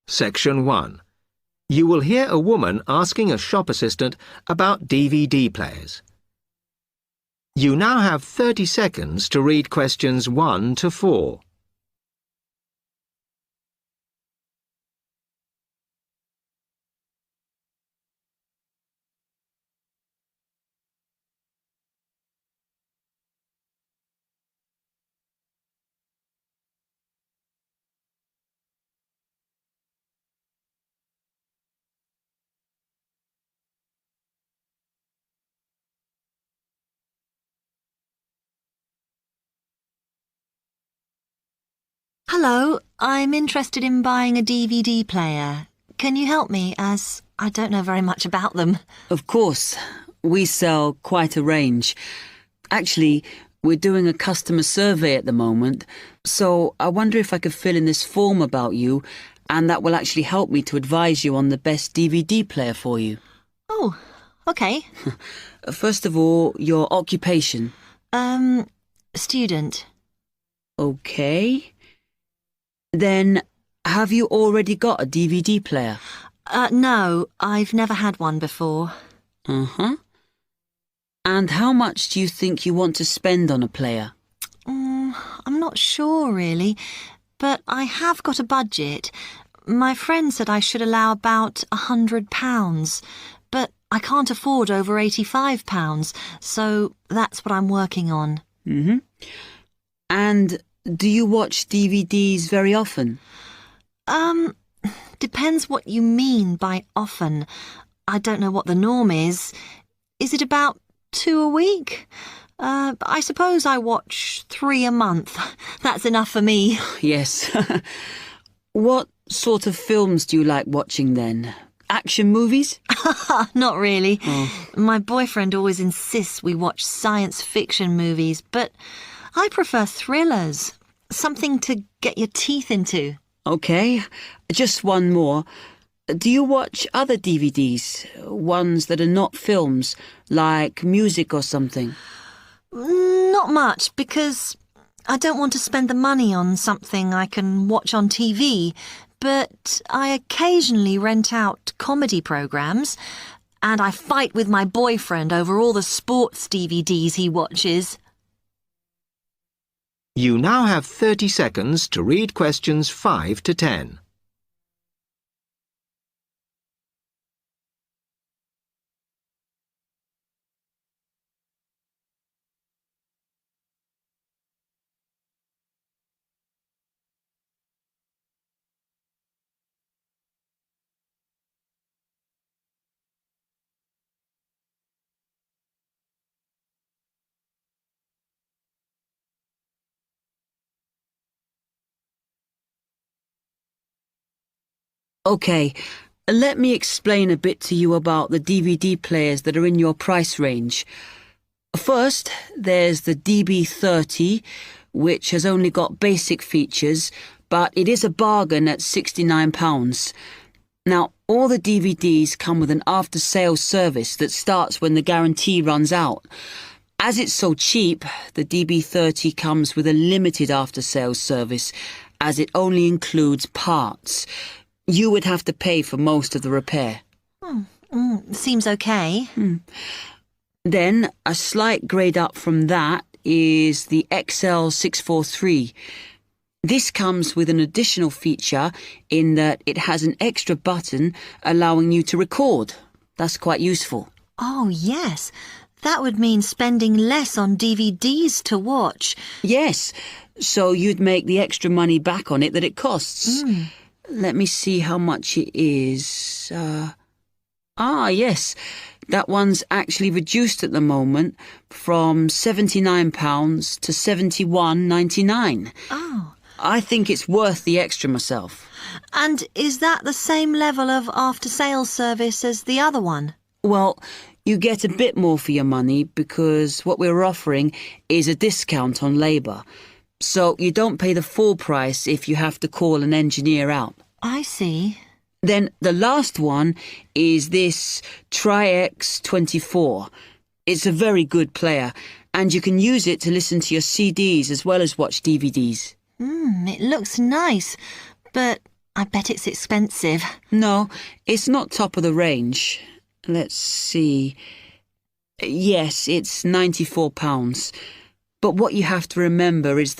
Section 1. You will hear a woman asking a shop assistant about DVD players. You now have 30 seconds to read questions 1 to 4. Hello, I'm interested in buying a DVD player. Can you help me, as I don't know very much about them? Of course. We sell quite a range. Actually, we're doing a customer survey at the moment, so I wonder if I could fill in this form about you, and that will actually help me to advise you on the best DVD player for you. Oh, okay. First of all, your occupation. Student. Okay. Then, have you already got a DVD player? No, I've never had one before. Uh-huh. And how much do you think you want to spend on a player? I'm not sure, really, but I have got a budget. My friend said I should allow about £100, but I can't afford over £85, so that's what I'm working on. Mm-hmm. And do you watch DVDs very often? Depends what you mean by often. I don't know what the norm is. Is it about 2 a week? I suppose I watch 3 a month. That's enough for me. Yes. What sort of films do you like watching then? Action movies? Not really. Oh. My boyfriend always insists we watch science fiction movies, but I prefer thrillers. Something to get your teeth into. Okay, just one more. Do you watch other DVDs? Ones that are not films, like music or something? Not much, because I don't want to spend the money on something I can watch on TV, but I occasionally rent out comedy programs, and I fight with my boyfriend over all the sports DVDs he watches. You now have 30 seconds to read questions 5 to 10. Okay, let me explain a bit to you about the DVD players that are in your price range. First, there's the DB30, which has only got basic features, but it is a bargain at £69. Now, all the DVDs come with an after-sales service that starts when the guarantee runs out. As it's so cheap, the DB30 comes with a limited after-sales service, as it only includes parts. You would have to pay for most of the repair. Seems okay. Then, a slight grade up from that is the XL643. This comes with an additional feature in that it has an extra button allowing you to record. That's quite useful. Oh, yes. That would mean spending less on DVDs to watch. Yes, so you'd make the extra money back on it that it costs. Let me see how much it is. Yes, that one's actually reduced at the moment from £79 to £71.99. Oh. I think it's worth the extra myself. And is that the same level of after-sales service as the other one? Well, you get a bit more for your money because what we're offering is a discount on labour. So you don't pay the full price if you have to call an engineer out. I see. Then the last one is this Tri-X24. It's a very good player, and you can use it to listen to your CDs as well as watch DVDs. It looks nice, but I bet it's expensive. No, it's not top of the range. Let's see. Yes, it's £94. But what you have to remember is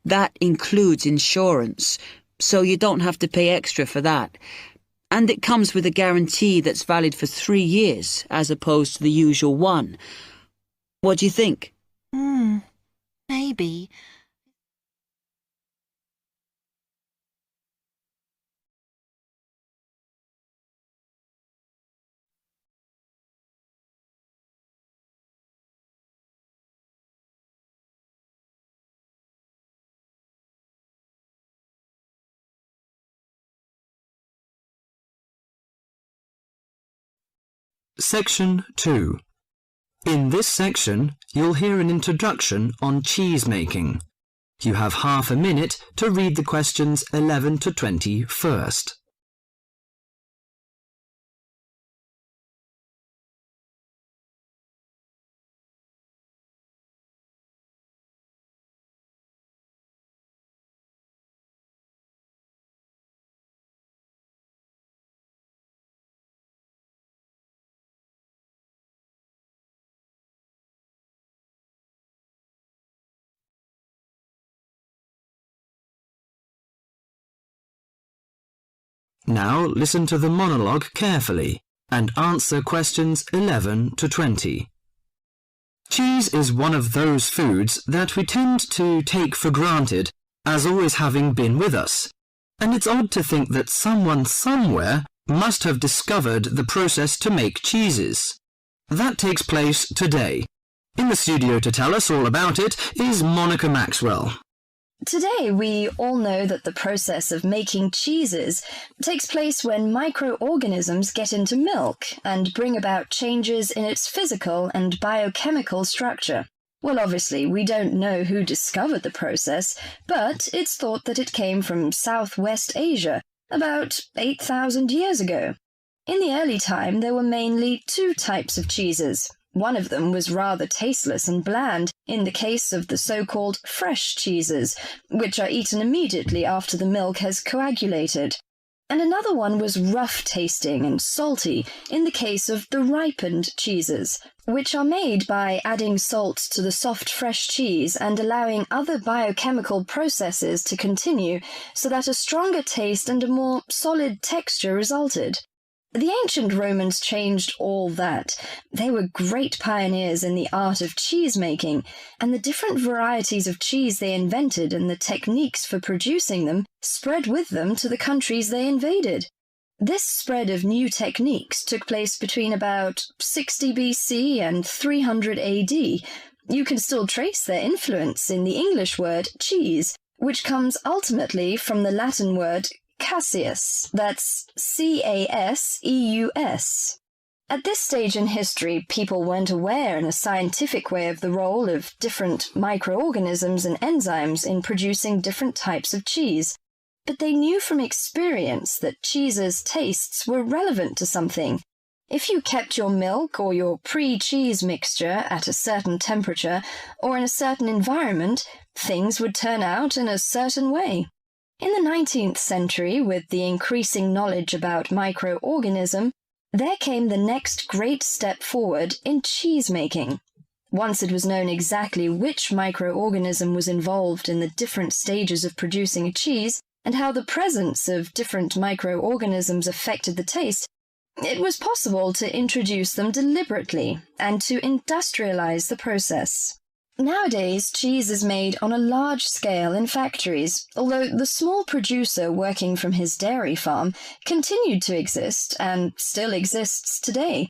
that includes insurance, so you don't have to pay extra for that. And it comes with a guarantee that's valid for 3 years, as opposed to the usual one. What do you think? Maybe. Section 2. In this section, you'll hear an introduction on cheese making. You have half a minute to read the questions 11 to 20 first. Now listen to the monologue carefully and answer questions 11 to 20. Cheese is one of those foods that we tend to take for granted as always having been with us, and it's odd to think that someone somewhere must have discovered the process to make cheeses. That takes place today. In the studio to tell us all about it is Monica Maxwell. Today, we all know that the process of making cheeses takes place when microorganisms get into milk and bring about changes in its physical and biochemical structure. Well, obviously, we don't know who discovered the process, but it's thought that it came from Southwest Asia about 8,000 years ago. In the early time, there were mainly 2 types of cheeses. One of them was rather tasteless and bland in the case of the so-called fresh cheeses, which are eaten immediately after the milk has coagulated. And another one was rough-tasting and salty in the case of the ripened cheeses, which are made by adding salt to the soft fresh cheese and allowing other biochemical processes to continue so that a stronger taste and a more solid texture resulted. The ancient Romans changed all that. They were great pioneers in the art of cheese-making, and the different varieties of cheese they invented and the techniques for producing them spread with them to the countries they invaded. This spread of new techniques took place between about 60 BC and 300 AD. You can still trace their influence in the English word cheese, which comes ultimately from the Latin word Caseus, that's C-A-S-E-U-S. At this stage in history, people weren't aware in a scientific way of the role of different microorganisms and enzymes in producing different types of cheese, but they knew from experience that cheese's tastes were relevant to something. If you kept your milk or your pre-cheese mixture at a certain temperature or in a certain environment, things would turn out in a certain way. In the 19th century, with the increasing knowledge about microorganism, there came the next great step forward in cheese-making. Once it was known exactly which microorganism was involved in the different stages of producing a cheese and how the presence of different microorganisms affected the taste, it was possible to introduce them deliberately and to industrialize the process. Nowadays, cheese is made on a large scale in factories, although the small producer working from his dairy farm continued to exist and still exists today.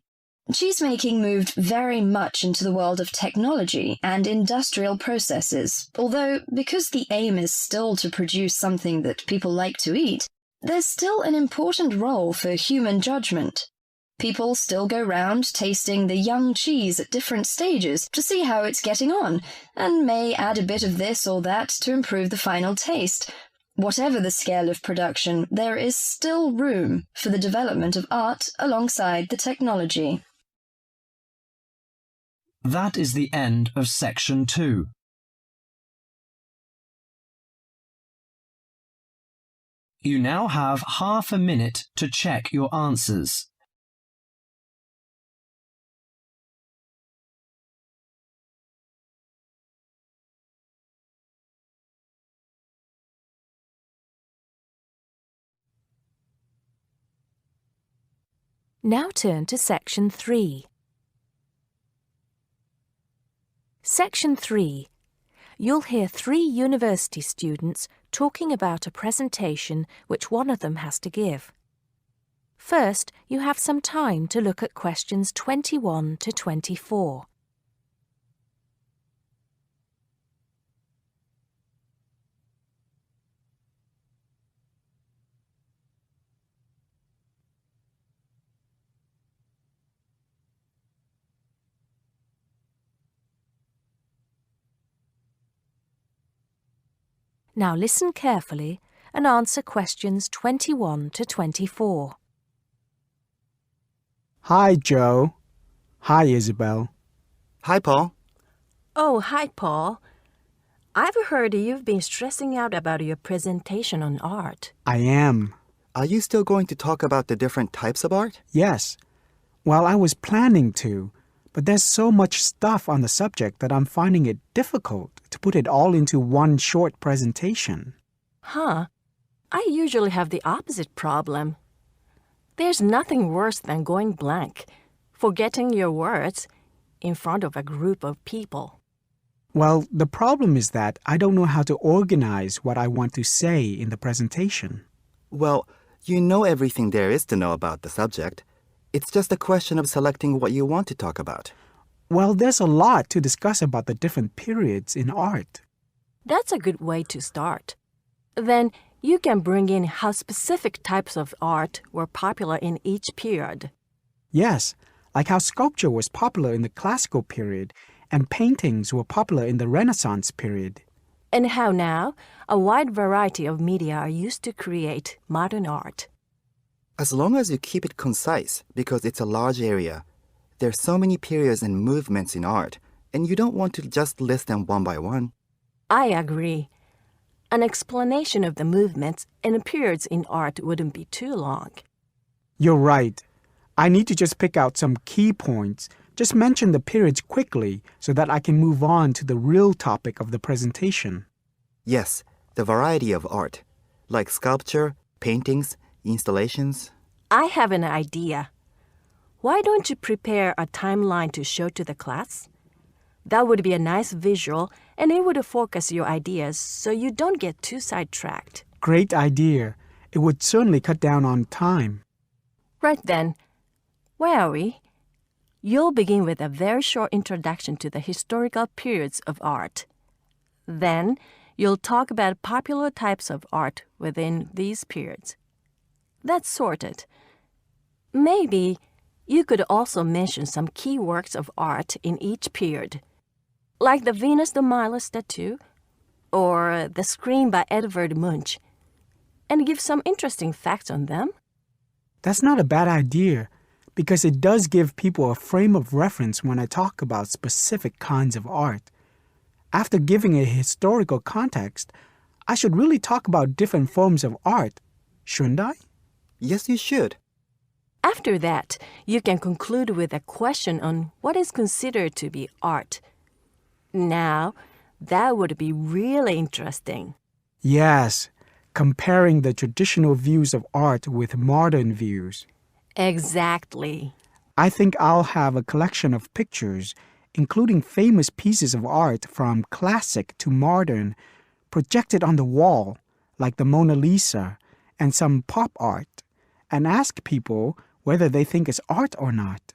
Cheesemaking moved very much into the world of technology and industrial processes, although because the aim is still to produce something that people like to eat, there's still an important role for human judgment. People still go round tasting the young cheese at different stages to see how it's getting on, and may add a bit of this or that to improve the final taste. Whatever the scale of production, there is still room for the development of art alongside the technology. That is the end of section 2. You now have half a minute to check your answers. Now turn to Section 3. Section 3. You'll hear 3 university students talking about a presentation which one of them has to give. First, you have some time to look at questions 21 to 24. Now listen carefully and answer questions 21 to 24. Hi, Joe. Hi, Isabel. Hi, Paul. Oh, hi, Paul. I've heard you've been stressing out about your presentation on art. I am. Are you still going to talk about the different types of art? Yes. Well, I was planning to, but there's so much stuff on the subject that I'm finding it difficult to put it all into one short presentation. Huh. I usually have the opposite problem. There's nothing worse than going blank, forgetting your words in front of a group of people. Well, the problem is that I don't know how to organize what I want to say in the presentation. Well, you know everything there is to know about the subject. It's just a question of selecting what you want to talk about. Well, there's a lot to discuss about the different periods in art. That's a good way to start. Then you can bring in how specific types of art were popular in each period. Yes, like how sculpture was popular in the classical period and paintings were popular in the Renaissance period. And how now a wide variety of media are used to create modern art. As long as you keep it concise, because it's a large area, there's so many periods and movements in art, and you don't want to just list them one by one. I agree. An explanation of the movements and periods in art wouldn't be too long. You're right. I need to just pick out some key points. Just mention the periods quickly so that I can move on to the real topic of the presentation. Yes, the variety of art, like sculpture, paintings, installations. I have an idea. Why don't you prepare a timeline to show to the class? That would be a nice visual, and it would focus your ideas so you don't get too sidetracked. Great idea. It would certainly cut down on time. Right then. Where are we? You'll begin with a very short introduction to the historical periods of art. Then, you'll talk about popular types of art within these periods. That's sorted. Maybe you could also mention some key works of art in each period, like the Venus de Milo statue or the Scream by Edvard Munch, and give some interesting facts on them. That's not a bad idea, because it does give people a frame of reference when I talk about specific kinds of art. After giving a historical context, I should really talk about different forms of art, shouldn't I? Yes, you should. After that, you can conclude with a question on what is considered to be art. Now, that would be really interesting. Yes, comparing the traditional views of art with modern views. Exactly. I think I'll have a collection of pictures, including famous pieces of art from classic to modern, projected on the wall, like the Mona Lisa, and some pop art, and ask people whether they think it's art or not.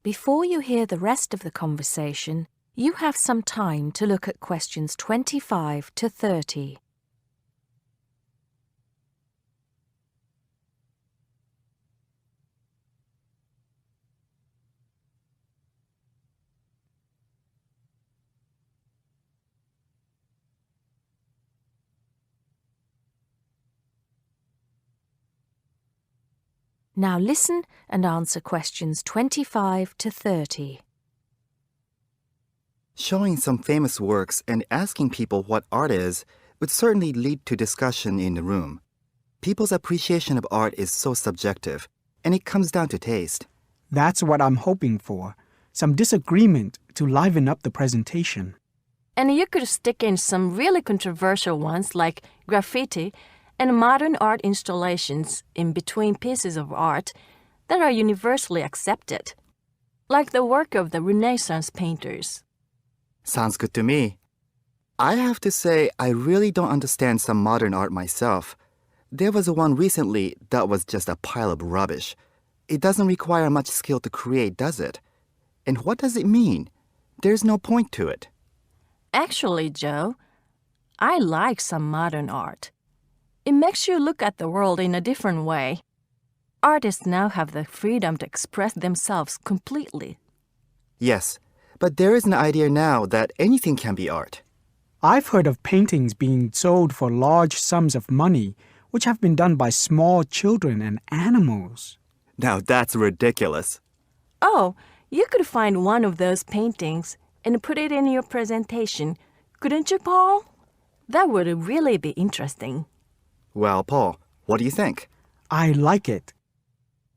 Before you hear the rest of the conversation, you have some time to look at questions 25 to 30. Now listen and answer questions 25 to 30. Showing some famous works and asking people what art is would certainly lead to discussion in the room. People's appreciation of art is so subjective, and it comes down to taste. That's what I'm hoping for. Some disagreement to liven up the presentation. And you could stick in some really controversial ones like graffiti and modern art installations in between pieces of art that are universally accepted, like the work of the Renaissance painters. Sounds good to me. I have to say, I really don't understand some modern art myself. There was one recently that was just a pile of rubbish. It doesn't require much skill to create, does it? And what does it mean? There's no point to it. Actually, Joe, I like some modern art. It makes you look at the world in a different way. Artists now have the freedom to express themselves completely. Yes, but there is an idea now that anything can be art. I've heard of paintings being sold for large sums of money, which have been done by small children and animals. Now that's ridiculous. Oh, you could find one of those paintings and put it in your presentation, couldn't you, Paul? That would really be interesting. Well, Paul, what do you think? I like it.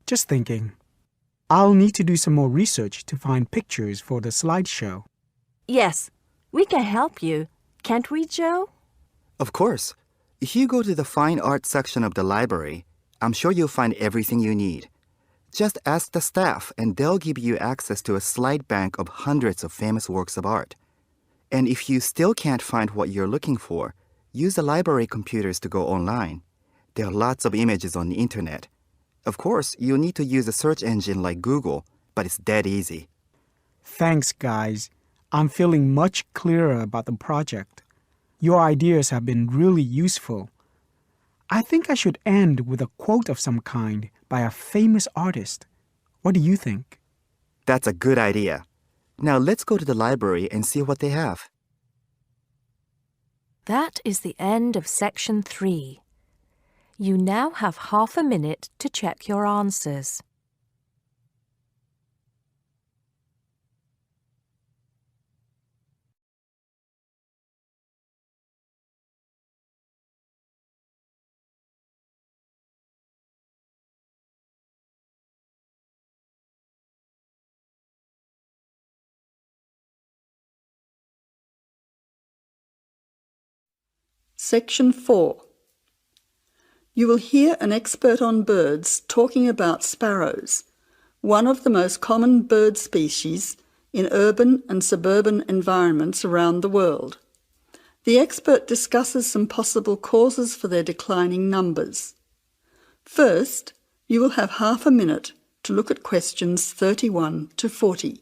Just thinking. I'll need to do some more research to find pictures for the slideshow. Yes, we can help you, can't we, Joe? Of course. If you go to the fine art section of the library, I'm sure you'll find everything you need. Just ask the staff and they'll give you access to a slide bank of hundreds of famous works of art. And if you still can't find what you're looking for, use the library computers to go online. There are lots of images on the internet. Of course, you'll need to use a search engine like Google, but it's dead easy. Thanks, guys. I'm feeling much clearer about the project. Your ideas have been really useful. I think I should end with a quote of some kind by a famous artist. What do you think? That's a good idea. Now let's go to the library and see what they have. That is the end of section 3. You now have half a minute to check your answers. Section 4. You will hear an expert on birds talking about sparrows, one of the most common bird species in urban and suburban environments around the world. The expert discusses some possible causes for their declining numbers. First, you will have half a minute to look at questions 31 to 40.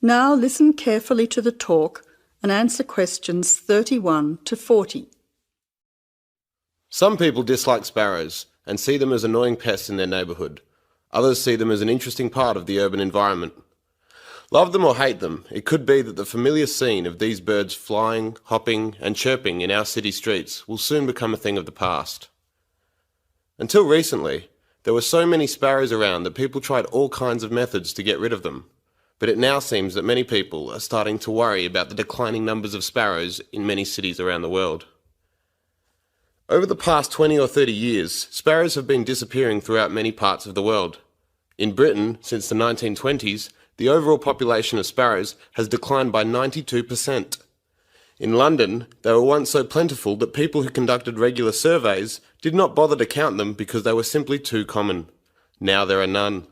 Now listen carefully to the talk and answer questions 31 to 40. Some people dislike sparrows and see them as annoying pests in their neighbourhood. Others see them as an interesting part of the urban environment. Love them or hate them, it could be that the familiar scene of these birds flying, hopping and chirping in our city streets will soon become a thing of the past. Until recently, there were so many sparrows around that people tried all kinds of methods to get rid of them. But it now seems that many people are starting to worry about the declining numbers of sparrows in many cities around the world. Over the past 20 or 30 years, sparrows have been disappearing throughout many parts of the world. In Britain, since the 1920s, the overall population of sparrows has declined by 92%. In London, they were once so plentiful that people who conducted regular surveys did not bother to count them because they were simply too common. Now there are none.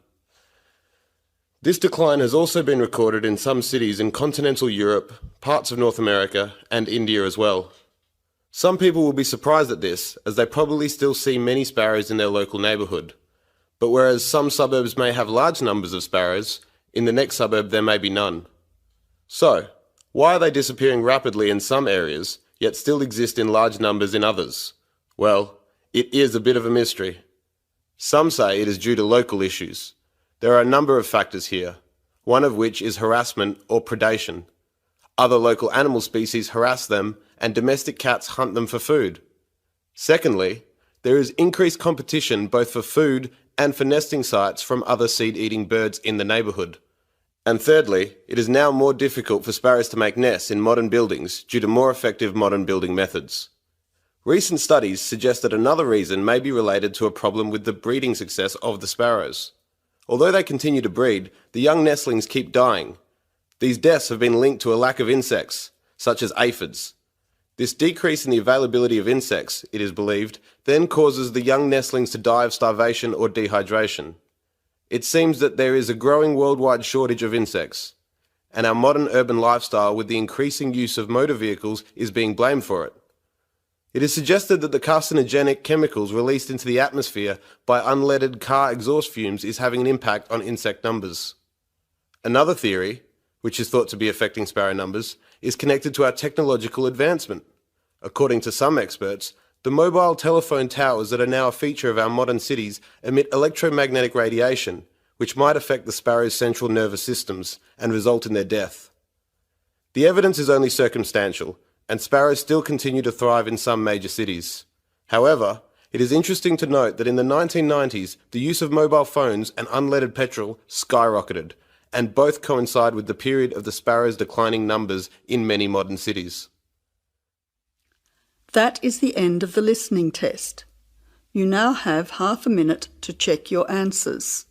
This decline has also been recorded in some cities in continental Europe, parts of North America, and India as well. Some people will be surprised at this, as they probably still see many sparrows in their local neighbourhood. But whereas some suburbs may have large numbers of sparrows, in the next suburb there may be none. So, why are they disappearing rapidly in some areas, yet still exist in large numbers in others? Well, it is a bit of a mystery. Some say it is due to local issues. There are a number of factors here, one of which is harassment or predation. Other local animal species harass them, and domestic cats hunt them for food. Secondly, there is increased competition both for food and for nesting sites from other seed-eating birds in the neighbourhood. And thirdly, it is now more difficult for sparrows to make nests in modern buildings due to more effective modern building methods. Recent studies suggest that another reason may be related to a problem with the breeding success of the sparrows. Although they continue to breed, the young nestlings keep dying. These deaths have been linked to a lack of insects, such as aphids. This decrease in the availability of insects, it is believed, then causes the young nestlings to die of starvation or dehydration. It seems that there is a growing worldwide shortage of insects, and our modern urban lifestyle with the increasing use of motor vehicles is being blamed for it. It is suggested that the carcinogenic chemicals released into the atmosphere by unleaded car exhaust fumes is having an impact on insect numbers. Another theory, which is thought to be affecting sparrow numbers, is connected to our technological advancement. According to some experts, the mobile telephone towers that are now a feature of our modern cities emit electromagnetic radiation, which might affect the sparrows' central nervous systems and result in their death. The evidence is only circumstantial, and sparrows still continue to thrive in some major cities. However, it is interesting to note that in the 1990s, the use of mobile phones and unleaded petrol skyrocketed, and both coincide with the period of the sparrows' declining numbers in many modern cities. That is the end of the listening test. You now have half a minute to check your answers.